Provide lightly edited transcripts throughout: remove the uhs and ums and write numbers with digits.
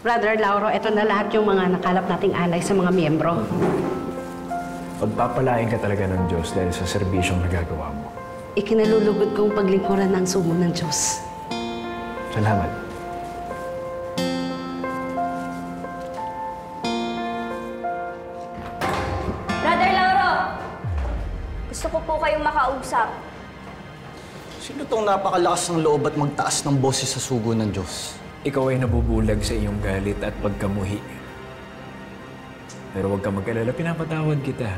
Brother Lauro, ito na lahat yung mga nakalap nating alay sa mga miyembro. Pagpapalain ka talaga ng Diyos dahil sa serbisyong nagagawa mo. Ikinalulugod kong paglingkuran ng sumo ng Diyos. Salamat. Brother Lauro! Gusto ko po kayong makausap. Sino tong napakalakas ng loob at magtaas ng boses sa sugo ng Diyos? Ikaw ay nabubulag sa iyong galit at pagkamuhi. Pero huwag ka mag-alala, pinapatawad kita.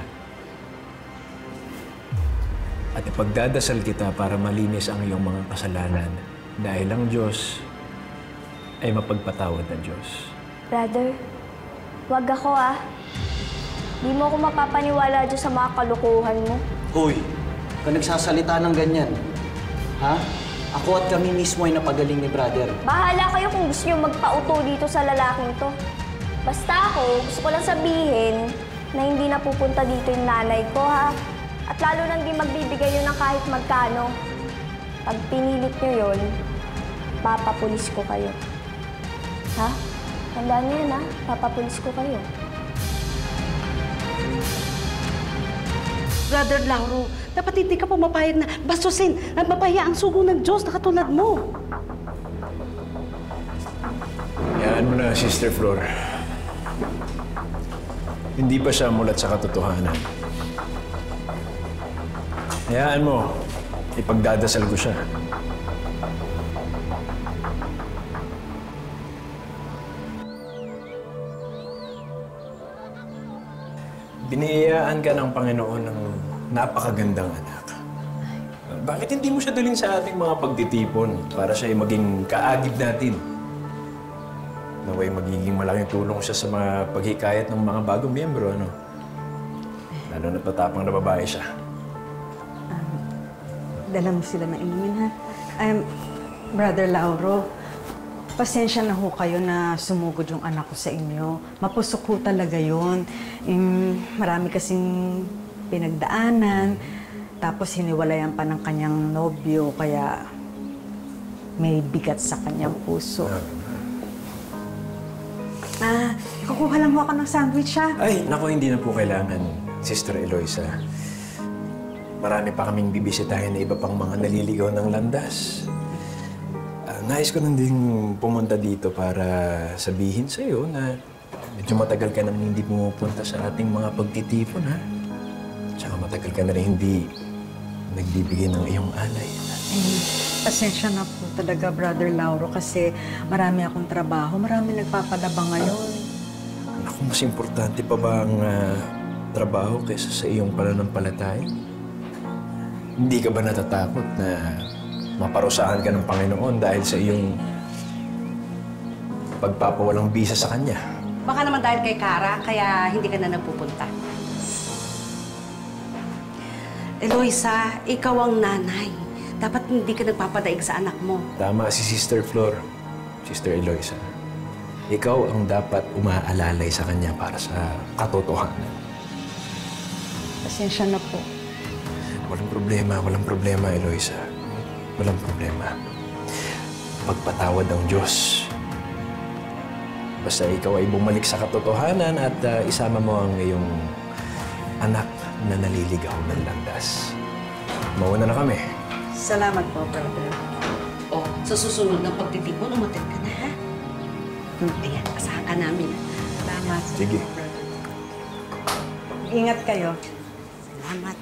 At ipagdadasal kita para malinis ang iyong mga kasalanan dahil ang Diyos ay mapagpatawad na Diyos. Brother, wag ako Di mo ako mapapaniwala dyan sa mga kalukuhan mo. Hoy, ka nagsasalita ng ganyan. Ha? Ako at kami mismo ay napagaling ni brother. Bahala kayo kung gusto nyo magpauto dito sa lalaking to. Basta ako, gusto ko lang sabihin na hindi na pupunta dito yung nanay ko, ha? At lalo nang di magbibigay yun ng kahit magkano. Pag pinilit nyo yun, papapulis ko kayo. Ha? Tandaan nyo yan, ha? Papapulis ko kayo. Brother Lauro, dapat hindi ka pumapayag na bastusin at mapahiya ang sugo ng Diyos na katulad mo. Hayaan mo na, Sister Flor. Hindi pa siya mulat sa katotohanan. Hayaan mo, ipagdadasal ko siya. Biniyayaan ka ng Panginoon ng napakagandang anak. Bakit hindi mo siya dalhin sa ating mga pagtitipon para siya ay maging kaagib natin? Naway magiging malaking tulong siya sa mga paghikayat ng mga bagong miyembro, ano? Lalo na't matapang na babae siya. Dala mo sila na inumin, ha? Brother Lauro, pasensya na ho kayo na sumugod yung anak ko sa inyo. Mapusok ho talaga yun. Marami kasing pinagdaanan, tapos hiniwalayan pa ng kanyang nobyo, kaya may bigat sa kanyang puso. Kukuha lang ho ako ng sandwich, ha? Ay, naku, hindi na po kailangan, Sister Eloisa. Marami pa kaming bibisitahin na iba pang mga naliligaw ng landas. Nais ko nang ding pumunta dito para sabihin sa'yo na medyo matagal ka nang hindi pumupunta sa ating mga pagtitipon, ha? Tsaka matagal ka na rin hindi nagbibigay ng iyong alay. Pasensya na po talaga, Brother Lauro, kasi marami akong trabaho, marami nagpapadabang ngayon. Naku, mas importante pa ba ang trabaho kaysa sa iyong pananampalataya? Hindi ka ba natatakot na maparusahan ka ng Panginoon dahil sa iyong pagpapawalang bisa sa Kanya? Baka naman dahil kay Kara, kaya hindi ka na nagpupunta. Eloisa, ikaw ang nanay. Dapat hindi ka nagpapadaig sa anak mo. Tama si Sister Flor, Sister Eloisa. Ikaw ang dapat umaalalay sa Kanya para sa katotohanan. Pasensya na po. Walang problema, Eloisa. Walang problema. Pagpatawad ang Diyos. Basta ikaw ay bumalik sa katotohanan at isama mo ang iyong anak na naliligaw ng landas. Mauna na kami. Salamat po, Brother. O, sa susunod ng pagtitipon, umatid ka na, ha? Ayan, asahan ka namin. Salamat. Sige. Ingat kayo. Salamat.